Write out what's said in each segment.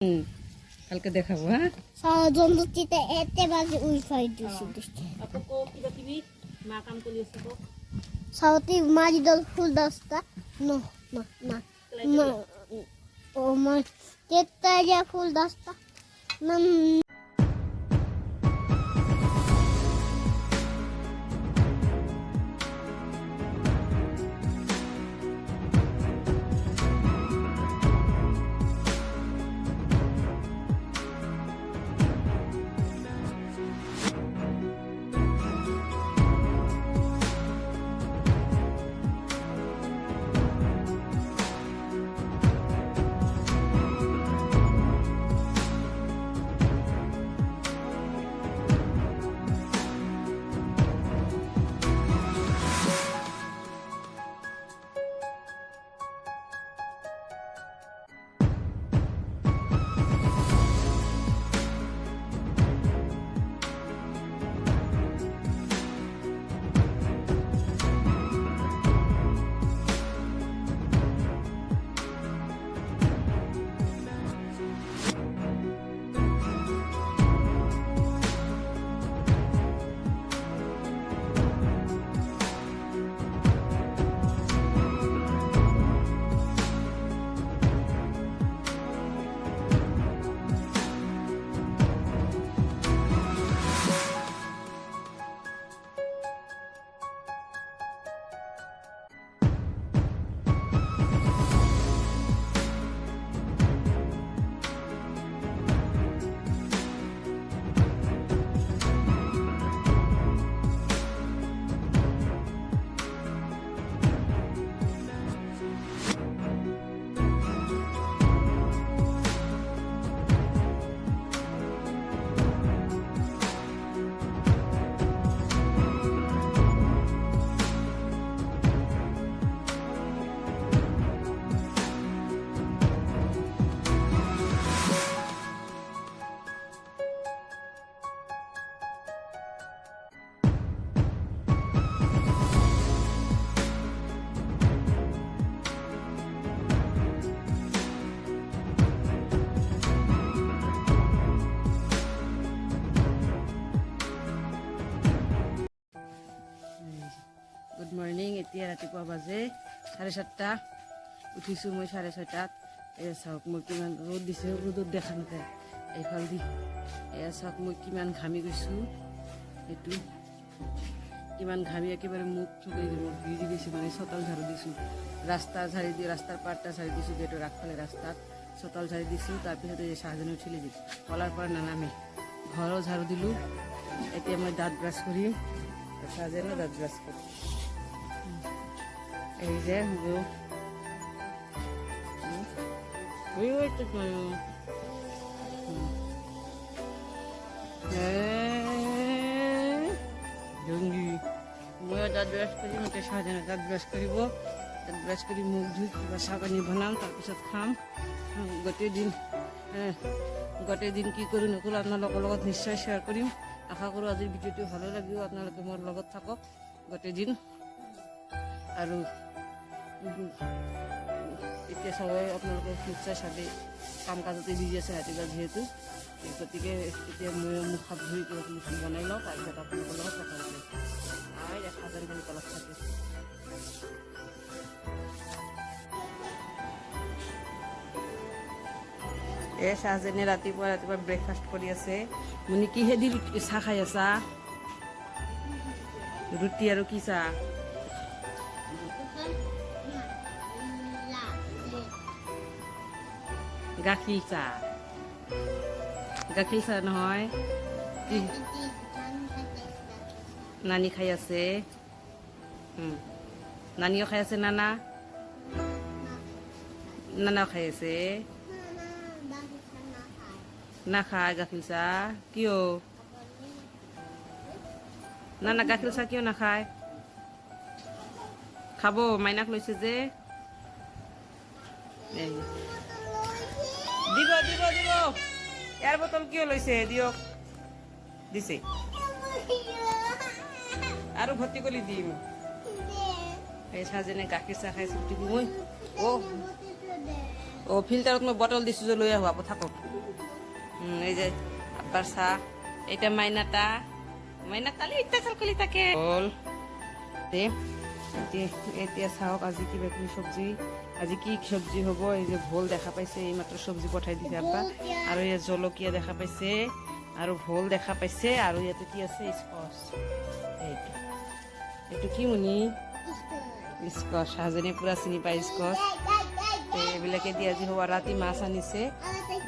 কালকে দেখাবো হ্যাঁ ষড়যন্ত্ৰটিতে এতে বাজে উইফাই দিছি আপু কিবা কিবি মা কাম কৰি আছে তো সাউতি মারি দল ফুল দস্তা নো না না না ও মা কেতারিয়া ফুল দস্তা না গুড মৰ্ণিং এতিয়া ৰাতিপুৱা বাজে 7:30 উঠিছোঁ মই 6:30 এয়া চাওক মই কিমান ৰ'দ দিছে ৰ'দত দেখা নাপায় এইফাল দি এয়া চাওক মই কিমান ঘামি গৈছোঁ এইটো কিমান ঘামি একেবাৰে মুখ চুকৈ ভিজি গৈছোঁ মানে চোতাল ঝাৰু দিছোঁ ৰাস্তা ঝাৰি দি ৰাস্তাৰ পাৰ্টা ঝাৰি দিছোঁ গেটৰ আগফালে ৰাস্তাত চোতাল ঝাৰি দিছোঁ তাৰপিছত এই চাহজনী উঠিলে দি কলাৰ পৰা নানামে ঘৰো ঝাৰু দিলোঁ এতিয়া মই দাঁত ব্ৰাছ কৰিম চাহজনে দাঁত ব্ৰাছ কৰিম এই যে মই দাঁত ব্ৰাছ কৰিম এতিয়া চাহজনে দাঁত ব্ৰাছ কৰিব দাঁত ব্ৰাছ কৰি মুখ ধুই কিবা চাহ পানী বনাম তাৰপিছত খাম গোটেই দিন কি কৰোঁ নকৰোঁ আপোনালোকৰ লগত নিশ্চয় শ্বেয়াৰ কৰিম আশা কৰোঁ আজিৰ ভিডিঅ'টো ভালো লাগিব আপোনালোকে মোৰ লগত থাকক গোটেই দিন আৰু এতিয়া সবাই আপোনালোকে নিশ্চয় চাবে কাম কাজতে বিজি আছে ৰাতিপুৱা যিহেতু গতিকে এতিয়া মই মুখ হাত ধুই কিবা কিবি বনাই লওঁ তাৰপিছত আপোনালোকৰ লগত কথা পাতিম দেখা যেন যেন তলত থাকে এই চাহজনী ৰাতিপুৱা ব্ৰেকফাষ্ট কৰি আছে মানে কিহেদি চাহ খাই আছা ৰুটি আৰু কি চাহ গাখীৰ চাহ নহয় কি নানি খাই আছে নানিও খাই আছে নানাও খাই আছে নাখায় গাখীৰ চাহ কিয় নানা গাখীৰ চাহ কিয় নাখায় খাব মাইনাক লৈছে যে দিব দিব দিব ইয়াৰ বটল কিয় লৈছে দিয়ক দিছে আৰু ভৰ্তি কৰি দিম এই সাজেনে গাখীৰ চাহ খাই ছুটি মই ফিল্টাৰত মই বটল দিছোঁ যে লৈ আহো আপ থাকক এই যে আব্বাৰ চাহ এটা মাইনাটা মাইনাটালি ইটা চালকলি তাকে হ'ল এতিয়া চাওক আজি কিবা কিবি চব্জি আজি কি চব্জি হ'ব এই যে ভোল দেখা পাইছে এইমাত্ৰ চব্জি পঠাই দিছে আব্বা আৰু ইয়াত জলকীয়া দেখা পাইছে আৰু ভোল দেখা পাইছে আৰু ইয়াতে কি আছে স্কচ এইটো এইটো কি মুনি স্কচ সাজনী পুৰা চিনি পাই স্কচ এইবিলাকে দি আজি হ'ব ৰাতি মাছ আনিছে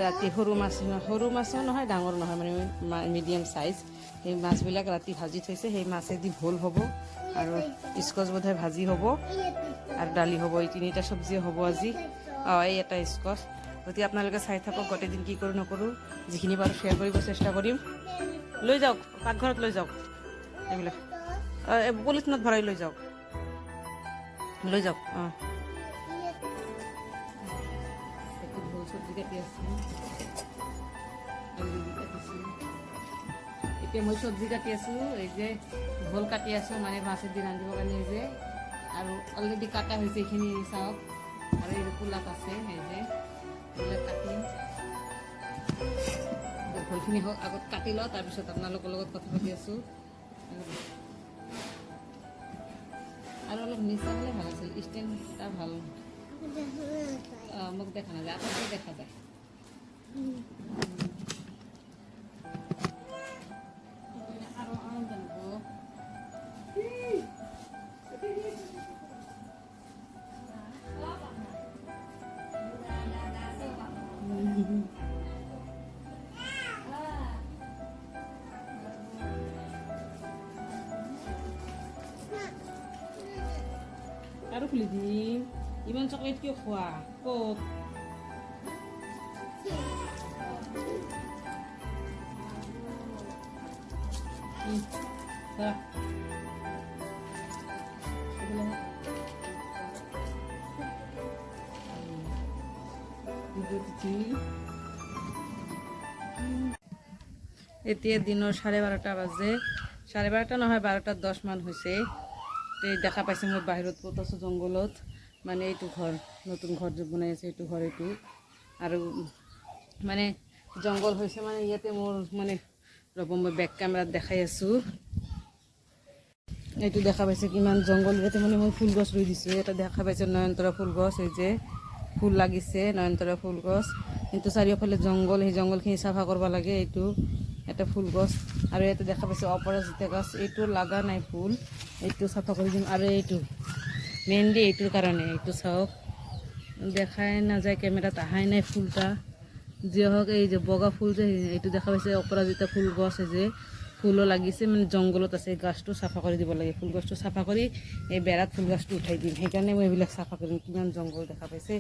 ৰাতি সৰু মাছো নহয় ডাঙৰ নহয় মানে মিডিয়াম চাইজ সেই মাছবিলাক ৰাতি ভাজি থৈছে সেই মাছেদি ভোল হ'ব আৰু স্কচ বোধহয় ভাজি হ'ব আৰু দালি হ'ব এই তিনিটা চব্জি হ'ব আজি এই এটা স্কচ গতিকে আপোনালোকে চাই থাকক গোটেই দিন কি কৰোঁ নকৰোঁ যিখিনি পাৰোঁ শ্বেয়াৰ কৰিব চেষ্টা কৰিম লৈ যাওক পাকঘৰত লৈ যাওক এইবিলাক পলিথিনত ভৰাই লৈ যাওক ভোল চব্জি কাটি আছোঁ এতিয়া মই চব্জি কাটি আছোঁ এই যে ভোল কাটি আছোঁ মানে মাছের দি ৰান্ধিবৰ কাৰণে এই যে আৰু অলৰেডি কাটা হৈছে এইখিনি চাওক আৰু এই পোলাপ আছে এই যে এইবিলাক কাটিম ভোলখিনি আগত কাটি লওঁ তাৰপিছত আপোনালোকৰ লগত কথা পাতি আছোঁ আৰু অলপ নিচা হ'লে ভাল আছিল ষ্টেণ্ডটা ভাল মোক দেখা নাযায় আপোনালোকে দেখা যায় আৰু খুলি দিম ইমান চকলেট কিয় খোৱা ক'ত এতিয়া দিনৰ 12:30 বাজে 12:30 নহয় 12:10 মান হৈছে দেখা পাইছে মই বাহিৰত ক'ত আছোঁ জংঘলত মানে এইটো ঘৰ নতুন ঘৰ যে বনাই আছে এইটো ঘৰ এইটো আৰু মানে জংঘল হৈছে মানে ইয়াতে মোৰ মানে ৰ'ব মই বেক কেমেৰাত দেখাই আছোঁ এইটো দেখা পাইছে কিমান জংঘল ইয়াতে মানে মই ফুল গছ ৰুই দিছোঁ এটা দেখা পাইছে নয়নতৰা ফুল গছ এই যে ফুল লাগিছে নয়নতৰা ফুল গছ কিন্তু চাৰিওফালে জংঘল সেই জংঘলখিনি চাফা কৰিব লাগে এইটো এটা ফুল গছ আৰু ইয়াতে দেখা পাইছে অপৰাজিতা গছ এইটো লগা নাই ফুল এইটো চাফা কৰি দিম আৰু এইটো মেইনলি এইটোৰ কাৰণে এইটো চাওক দেখাই নাযায় কেমেৰাত আহাই নাই ফুলটা যি হওক এই যে বগা ফুল যে এইটো দেখা পাইছে অপৰাজিতা ফুল গছ যে ফুলো লাগিছে মানে জংঘলত আছে গাছটো চাফা কৰি দিব লাগে ফুল গছটো চাফা কৰি এই বেৰাত ফুল গছটো উঠাই দিম সেইকাৰণে মই এইবিলাক চাফা কৰিম কিমান জংঘল দেখা পাইছে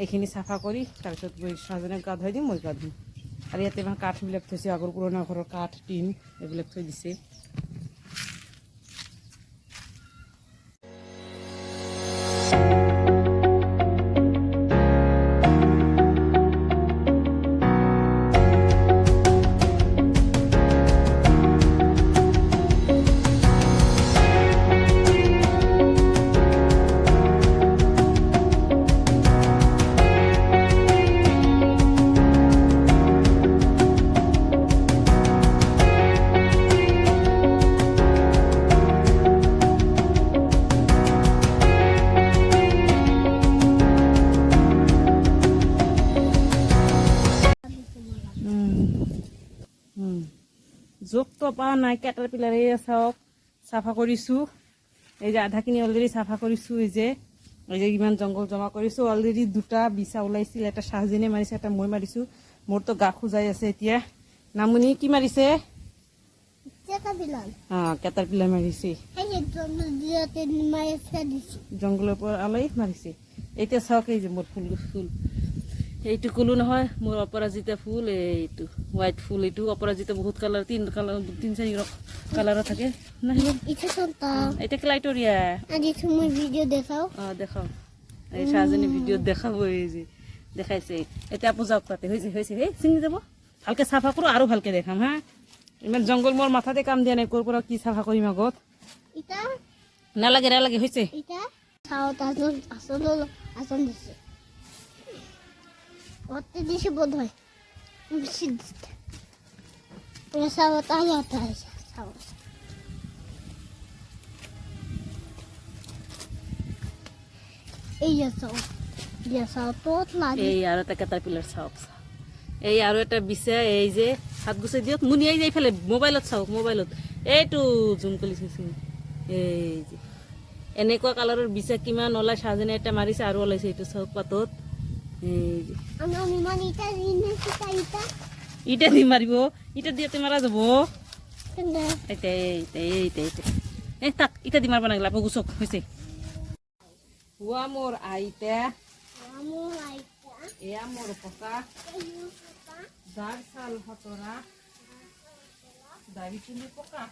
এইখিনি চাফা কৰি তাৰপিছত মই ছাজনক গা ধুৱাই দিম মই গা ধুম আৰু ইয়াতে ইমান কাঠবিলাক থৈছে আগৰ পুৰণা ঘৰৰ কাঠ টিন এইবিলাক থৈ দিছে জোকটো পোৱা নাই কেটাৰ পিলাৰে চাওক চাফা কৰিছোঁ এই যে আধাখিনি অলৰেডি চাফা কৰিছোঁ এই যে ইমান জংঘল জমা কৰিছোঁ অলৰেডি দুটা বিছা ওলাইছিল এটা শাহজেনে মাৰিছে এটা মই মাৰিছোঁ মোৰতো গা খোজাই আছে এতিয়া নামুনি কি মাৰিছে কেটাৰ পিলাৰ মাৰিছে জংঘলৰ পৰা আলাই মাৰিছে এতিয়া চাওক এই যে মোৰ ফুল এইটো কলো নহয় মোৰ অপৰাজিতা ফুল এইটো হোৱাইট ফুল এইটো অপৰাজিতা বহুত কালাৰ তিন চাৰি কালাৰৰ থাকে এটা ক্লাইটৰিয়া দেখাও এই শাহজনী ভিডিঅ'ত দেখাব এই যে দেখাইছে এতিয়া পূজাক তাতে হৈছে সেই ছিঙি যাব ভালকে চাফা কৰোঁ আৰু ভালকে দেখাম হা ইমান জংঘল মোৰ মাথাতে কাম দিয়া নাই ক'ৰ পৰা কি চাফা কৰিম আগত নালাগে হৈছে অতি দিছে বোধ হয় বেশি দিতে সব তাজা তাজা সব এই সব তো লাগে এই আৰু এটা কেটাৰপিলাৰ চাওক এই আৰু এটা বিছা এই যে হাত গুচাই দিয়ক মুনিয়াই যাই ফেলে মোবাইলত চাওক মোবাইলত এইটো জুম কৰি চাইছোঁ এই যে এনেকুৱা কালাৰৰ বিছা কিমান ওলাই চাহজনে এটা মাৰিছে আৰু ওলাইছে এইটো চাওক পাতত এই যে আমি মানে ইটা ইটা দি মাৰিব ইটা দিয়াতে মাৰা যাব কিন্তু এই তাক ইটা দি মাৰিব নাগিলা আকৌ গুচক হৈছে হুৱা মোৰ আইতা আমাৰ আইতা এয়া মোৰ ককা যাৰ চাল হতৰা দাবি তুলি পকা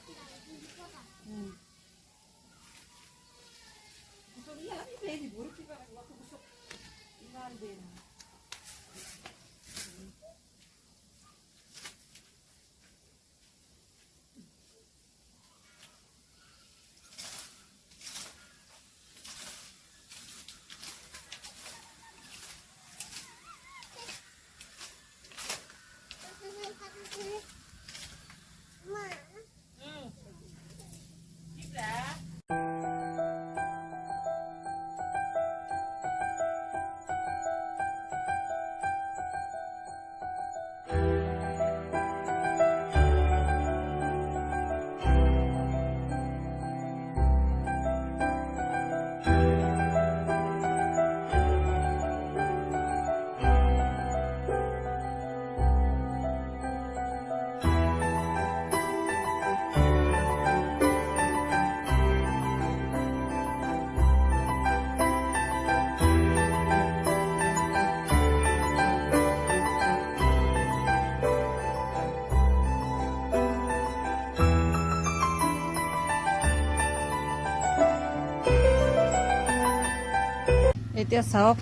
এতিয়া চাওক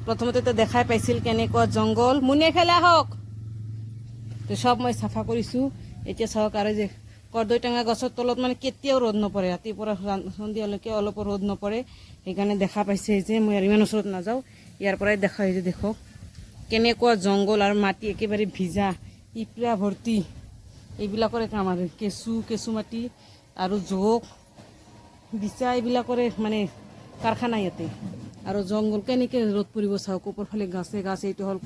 প্ৰথমতে দেখাই পাইছিল কেনেকুৱা জংঘল মুনিয়াই ফেলে আহক তো সব মই চাফা কৰিছোঁ এতিয়া চাওক আৰু যে কৰ্দৈ টেঙা গছৰ তলত মানে কেতিয়াও ৰ'দ নপৰে ৰাতিৰ পৰা সন্ধিয়ালৈকে অলপ ৰ'দ নপৰে সেইকাৰণে দেখা পাইছে যে মই আৰু ইমান ওচৰত নাযাওঁ ইয়াৰ পৰাই দেখা হৈছে দেখক কেনেকুৱা জংঘল আৰু মাটি একেবাৰে ভিজা ইপৰা ভৰ্তি এইবিলাকৰে কাম আৰু কেঁচু মাটি আৰু জোক বিচা এইবিলাকৰে মানে কাৰখানা ইয়াতে আৰু জংঘল কেনেকৈ ৰ'দ পৰিব চাওক ওপৰ ফালে গাছ এইটো হ'ল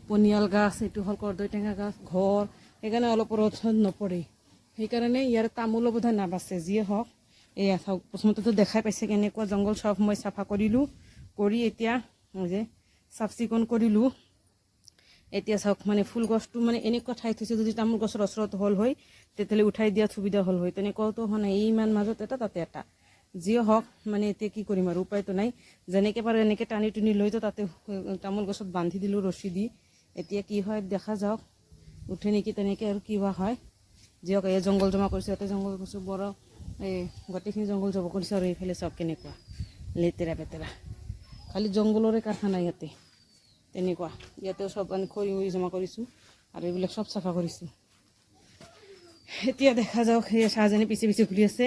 পনিয়াল গাছ এইটো হ'ল কৰ্দৈ টেঙা গাছ ঘৰ সেইকাৰণে অলপ ৰ'দ নপৰে সেইকাৰণে ইয়াৰ তামোলো বোধহয় নাবাচে যিয়ে হওক এয়া চাওক প্ৰথমতেতো দেখাই পাইছে কেনেকুৱা জংঘল চব মই চাফা কৰিলোঁ কৰি এতিয়া যে চাফ চিকুণ কৰিলোঁ এতিয়া চাওক মানে ফুল গছটো মানে এনেকুৱা ঠাইত হৈছে যদি তামোল গছৰ ওচৰত হ'ল হয় তেতিয়াহ'লে উঠাই দিয়াত সুবিধা হ'ল হয় তেনেকুৱাওতো হোৱা নাই ইমান মাজত এটা তাতে এটা যিয়ে হওক মানে এতিয়া কি কৰিম আৰু উপায়তো নাই যেনেকৈ পাৰে এনেকৈ টানি টুনি লৈতো তাতে তামোল গছত বান্ধি দিলোঁ ৰছী দি এতিয়া কি হয় দেখা যাওক উঠে নেকি তেনেকৈ আৰু কি হয় যিয়ক এই জংঘল জমা কৰিছে ইয়াতে জংঘল গছো বৰ এই গোটেইখিনি জংঘল জমা কৰিছে আৰু এইফালে চাওক কেনেকুৱা লেতেৰা পেতেৰা খালি জংঘলৰে কাৰখানা ইয়াতে তেনেকুৱা ইয়াতেও চব আমি খৰি জমা কৰিছোঁ আৰু এইবিলাক চব চাফা কৰিছোঁ এতিয়া দেখা যাওক সেই চাহজনী পিছে পিছে ঘূৰি আছে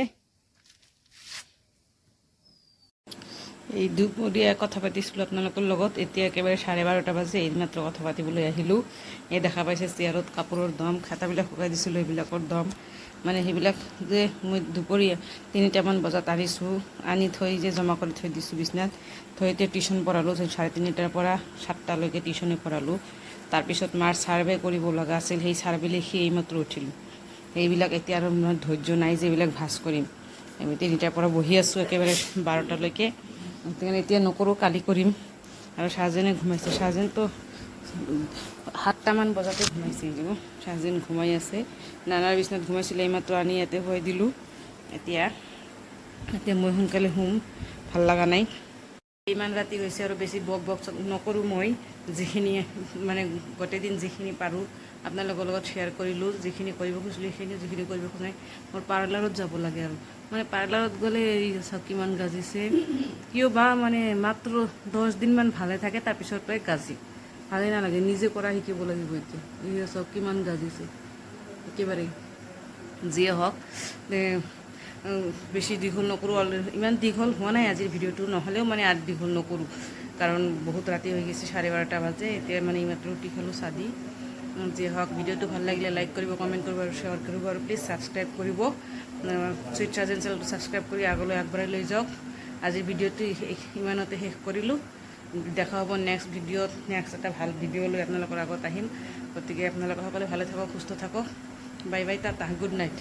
এই দুপৰীয়া কথা পাতিছিলোঁ আপোনালোকৰ লগত এতিয়া একেবাৰে 12:30 বাজে এইমাত্ৰ কথা পাতিবলৈ আহিলোঁ এই দেখা পাইছে চেয়াৰত কাপোৰৰ দম খাতাবিলাক শুকাই দিছিলোঁ সেইবিলাকৰ দম মানে সেইবিলাক যে মই দুপৰীয়া 3টামান বজাত আনি থৈ যে জমা কৰি থৈ দিছোঁ বিচনাত থৈ এতিয়া টিউশ্যন পঢ়ালোঁ 3:30টাৰ পৰা 7টালৈকে টিউশ্যনে পঢ়ালোঁ তাৰপিছত মাৰ ছাৰ্ভে কৰিব লগা আছিল সেই ছাৰ্ভে লিখি এইমাত্ৰ উঠিলোঁ সেইবিলাক এতিয়া আৰু মোৰ ধৈৰ্য নাই যে এইবিলাক ভাজ কৰিম আমি 3টাৰ পৰা বহি আছোঁ একেবাৰে 12টালৈকে সেইকাৰণে এতিয়া নকৰোঁ কালি কৰিম আৰু চাহজনে ঘুমাইছে চাহজনতো 7টামান বজাতে ঘুমাইছে চাহজন ঘুমাই আছে নানাৰ বিচনাত ঘুমাইছিলে এইমাত্ৰ আনি ইয়াতে শুৱাই দিলোঁ এতিয়া মই সোনকালে শুম ভাল লগা নাই ইমান ৰাতি হৈছে আৰু বেছি বক নকৰোঁ মই যিখিনি মানে গোটেই দিন যিখিনি পাৰোঁ আপোনালোকৰ লগত শ্বেয়াৰ কৰিলোঁ যিখিনি কৰিব খুজিছিলোঁ সেইখিনি যিখিনি কৰিব খোজা নাই মোৰ পাৰ্লাৰত যাব লাগে আৰু মানে পাৰ্লাৰত গ'লে এই চাওক কিমান গাজিছে কিয় বা মানে মাত্ৰ 10 দিনমান ভালে থাকে তাৰপিছৰ পৰাই গাজি ভালেই নালাগে নিজে কৰা শিকিব লাগিব এতিয়া এই চাওক কিমান গাজিছে একেবাৰে যিয়ে হওক বেছি দীঘল নকৰোঁ ইমান দীঘল হোৱা নাই আজিৰ ভিডিঅ'টো নহ'লেও মানে দীঘল নকৰোঁ কাৰণ বহুত ৰাতি হৈ গৈছে, 12:30 বাজে। এতিয়া মানে এইমাত্ৰ ৰুটি খালোঁ চাদি। যি হওক, ভিডিঅ'টো ভাল লাগিলে লাইক কৰিব, কমেণ্ট কৰিব আৰু শ্বেয়াৰ কৰিব, আৰু প্লিজ ছাবস্ক্ৰাইব কৰিব। চুইট চাৰ্জেন চেনেলটো ছাবস্ক্ৰাইব কৰি আগলৈ আগবঢ়াই লৈ যাওক। আজিৰ ভিডিঅ'টো ইমানতে শেষ কৰিলোঁ। দেখা হ'ব নেক্সট ভিডিঅ'ত, নেক্সট এটা ভাল ভিডিঅ' লৈ আপোনালোকৰ আগত আহিম। গতিকে আপোনালোকে সকলোৱে ভালে থাকক, সুস্থ থাকক। Bye bye, Tata, good night.